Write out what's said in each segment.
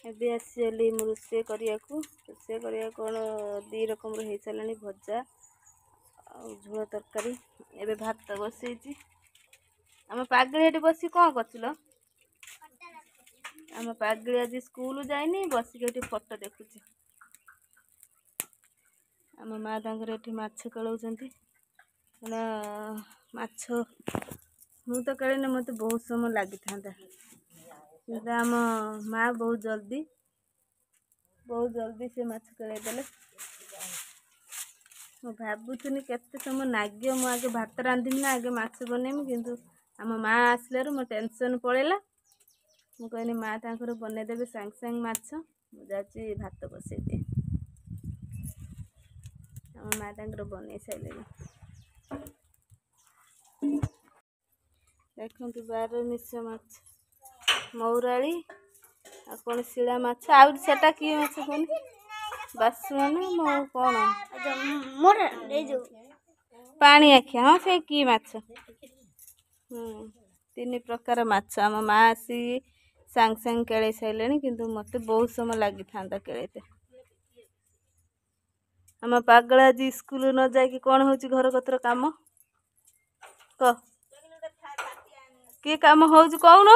ଏବେ ଆସିଲି ମୁଁ ରୋଷେଇ କରିବାକୁ କ'ଣ ଦି ରକମର ହେଇସାରିଲାଣି ଭଜା ଆଉ ଝୋଳ ତରକାରୀ। ଏବେ ଭାତ ବସେଇଛି। ଆମ ପାଗଳି ଏଠି ବସି କ'ଣ କରୁଥିଲ? ଆମ ପାଗଳି ଆଜି ସ୍କୁଲ ଯାଇନି, ବସିକି ଏଠି ଫଟୋ ଦେଖୁଛି। ଆମ ମା ତାଙ୍କର ଏଠି ମାଛ କେଳଉଛନ୍ତି। ମାଛ ମୁଁ ତ କେଳିନି, ମୋତେ ବହୁତ ସମୟ ଲାଗିଥାନ୍ତା, କିନ୍ତୁ ଆମ ମା ବହୁତ ଜଲ୍ଦି ସେ ମାଛ କେଳେଇ ଦେଲେ। ମୁଁ ଭାବୁଥିଲି କେତେ ସମୟ ଲାଗିବ, ମୁଁ ଆଗେ ଭାତ ରାନ୍ଧିବି ନା ଆଗେ ମାଛ ବନେଇବି, କିନ୍ତୁ ଆମ ମା ଆସିଲାରୁ ମୋ ଟେନସନ୍ ପଳେଇଲା। ମୁଁ କହିଲି ମା ତାଙ୍କର ବନେଇଦେବେ ସାଙ୍ଗେ ସାଙ୍ଗେ ମାଛ, ମୁଁ ଯାଉଛି ଭାତ ବସେଇଦିଏ। ଆମ ମା ତାଙ୍କର ବନେଇ ସାରିଲେଣି। ଦେଖନ୍ତୁ ବାରମିଶା ମାଛ, ମଉରାଳି ଆଉ କ'ଣ ଶିଳା ମାଛ, ଆଉ ସେଟା କି ମାଛ କୁହନି? ବାସୁଆନା କ'ଣ ପାଣି ଆଖିଆ, ହଁ ସେ କି ମାଛ। 3 ପ୍ରକାର ମାଛ ଆମ ମା ଆସି ସାଙ୍ଗେ ସାଙ୍ଗେ କେଳେଇ ସାରିଲେଣି, କିନ୍ତୁ ମୋତେ ବହୁତ ସମୟ ଲାଗିଥାନ୍ତା କେଳେଇତେ। ଆମ ପାଗଳ ଆଜି ସ୍କୁଲ ନ ଯାଇକି କ'ଣ ହେଉଛି ଘର କତର କାମ କହ? କି କାମ ହେଉଛି କହୁନ?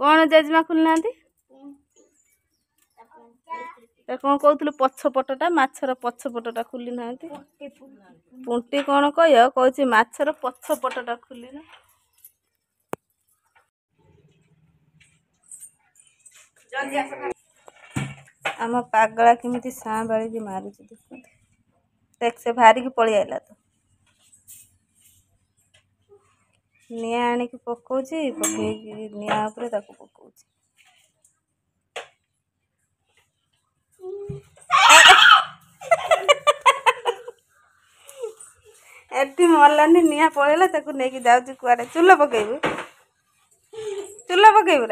କ'ଣ ଜେଜେମା ଖୋଲିନାହାନ୍ତି? କ'ଣ କହୁଥିଲୁ? ପଛପଟଟା ମାଛର ପଛପଟଟା ଖୋଲି ନାହାନ୍ତି। ପୁଣ୍ଟି କ'ଣ କହୁଛି ମାଛର ପଛପଟଟା ଖୋଲିନା। ଆମ ପାଗଳା କେମିତି ସାଁ ବାଳିକି ମାରୁଛି ଦେଖନ୍ତୁ। ଦେଖ ସେ ବାହାରିକି ପଳେଇ ଆଇଲା ତ। ନିଆଁ ଆଣିକି ପକଉଛି, ପକେଇକି ନିଆଁ ଉପରେ ତାକୁ ପକଉଛି। ଏଠି ମଲାନି, ନିଆଁ ପଳେଇଲା, ତାକୁ ନେଇକି ଯାଉଛି କୁଆଡ଼େ। ଚୁଲ ପକେଇବୁ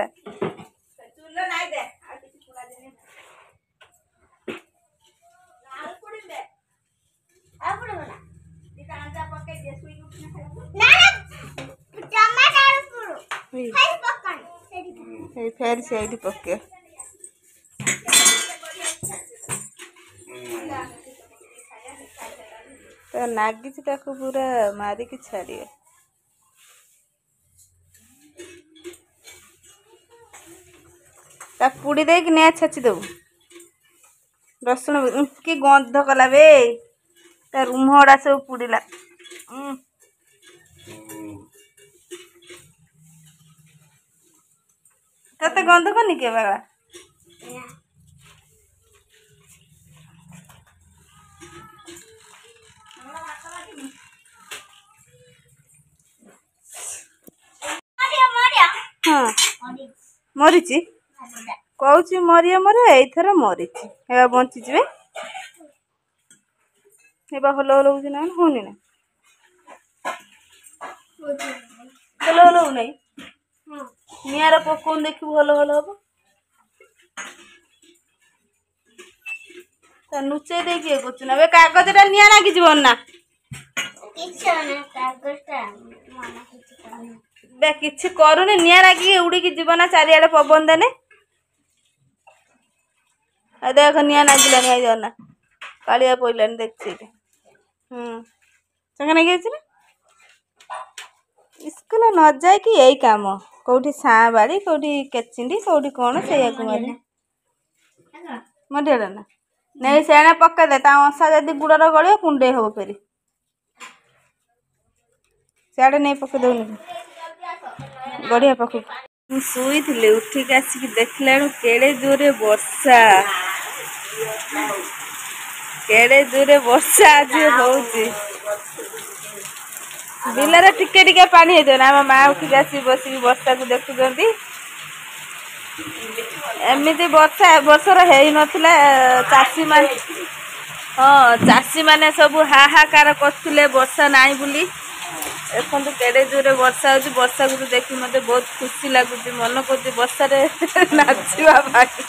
ରା। ଚୁଲ ନାଇଁ ଦେ, ଆଉ କିଛି ପୋଡ଼ାଯିବନି। ଫେର ସେଇଠି ପକେଇବ। ତ ନାଗିଛି, ତାକୁ ପୁରା ମାରିକି ଛାଡ଼ିବେ। ତା ପୁଡ଼ି ଦେଇକି ନିଆଁ ଛେଚି ଦେବୁ। ରସୁଣ କି ଗନ୍ଧ କଲା ବେ, ତା ରୁମ ଗୁଡ଼ା ସବୁ ପୁଡ଼ିଲା। ତତେ ଗନ୍ଧ କରିନି କିଏ ବାବା? ହଁ ମରିଛି, କହୁଛି ମରିଆ ଏଇଥର ମରିଛି। ଏବେ ବଞ୍ଚିଯିବେ, ଏବେ ହଲ ହଉଛି ନା ହଉନି ନା? ହଲ ହଉନାହିଁ। ନିଆଁର ପକଉନି, ଦେଖିବୁ ହଲ ହବ। ଲୁଚେଇ ଦେଇକି ଇଏ କରୁଛୁ ନା? ଏବେ କାଗଜଟା ନିଆଁ ଲାଗିଯିବ ନା? କିଛି କରୁନି, ନିଆଁ ଲାଗିକି ଉଡ଼ିକି ଯିବ ନା ଚାରିଆଡ଼େ ପବନ ଦେନେ। ଦେଖ ନିଆଁ ଲାଗିଲାନି, ଆଇ ନା କାଳିଆ ପଇଲାନି, ଦେଖଛି ଏଠି। ସାଙ୍ଗେ ନାଗି ଅଛି ନା? ସ୍କୁଲ ନ ଯାଇକି ଏଇ କାମ, କୋଉଠି ସାଁ ବାଡ଼ି, କୋଉଠି କେଚିଣ୍ଡି, କୋଉଠି କ'ଣ ସେଇଆକୁ ମାରି ମରିଗଲା ନା? ନେଇ ସେଣେ ପକେଇଦେ, ତା ଅଂଶା ଯଦି ଗୁଡ଼ର ଗଳିବ କୁଣ୍ଡେଇ ହବ ଫେରି। ସିଆଡ଼େ ନେଇ ପକେଇ ଦଉନି ଗଡ଼ିଆ ପାଖକୁ। ମୁଁ ଶୋଇଥିଲି, ଉଠିକି ଆସିକି ଦେଖିଲା ବେଳକୁ କେଡ଼େ ଜୋରେ ବର୍ଷା। ଆଜି ହଉଛି। ବିଲରେ ଟିକେ ଟିକେ ପାଣି ହେଇଥିବ ନା? ଆମ ମା ଉଠିକି ଆସିକି ବସିକି ବର୍ଷାକୁ ଦେଖୁଛନ୍ତି। ଏମିତି ବର୍ଷା ଏ ବର୍ଷର ହେଇନଥିଲା। ଚାଷୀମାନେ ସବୁ ହାହାକାର କରୁଥିଲେ ବର୍ଷା ନାହିଁ ବୋଲି। ଦେଖନ୍ତୁ କେଡ଼େ ଜୋରେ ବର୍ଷା ହଉଛି। ବର୍ଷାକୁ ଦେଖି ମୋତେ ବହୁତ ଖୁସି ଲାଗୁଛି, ମନ କରୁଛି ବର୍ଷାରେ ନାଚିବା ପାଇଁ।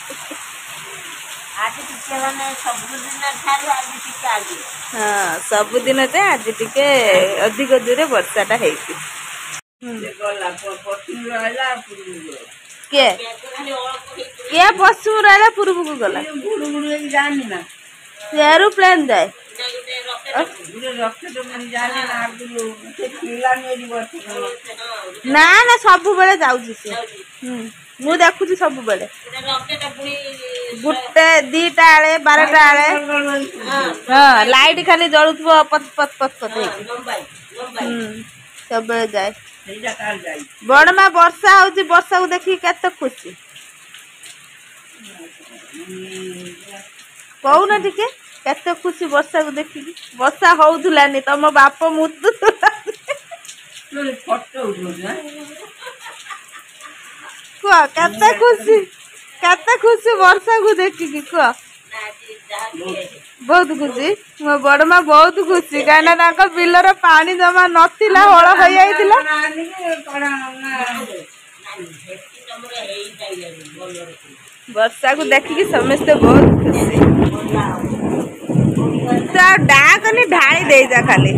हाँ सबुदिन जे आज टिके अधिक दूर वर्षाटा है किए किए पश्चिम रहा पूर्व को गला एरोप्लेन जाए ना ना सब बेले जाऊँ सी मु देखुची सब बेले गुटे दीटा आले 12टा आले हाँ लाइट खाली जलुथबो पत पत पत पत सब बेले जाए बड़ माँ वर्षा होची वर्षा को देखी केते खुशी कहूना टिके केते खुशी वर्षा को देखी वर्षा होउथुलानी तम बाप मुतु कुआ केते खुशी वर्षा को देखी कुआ बहुत खुशी मो बड़ माँ बहुत खुशी कहीं बिलर पानी जमा नथिला हल हो जाइतिला वर्षा को देखिकी समस्ते बहुत खुशी डाकनी ढाई दे जा खाली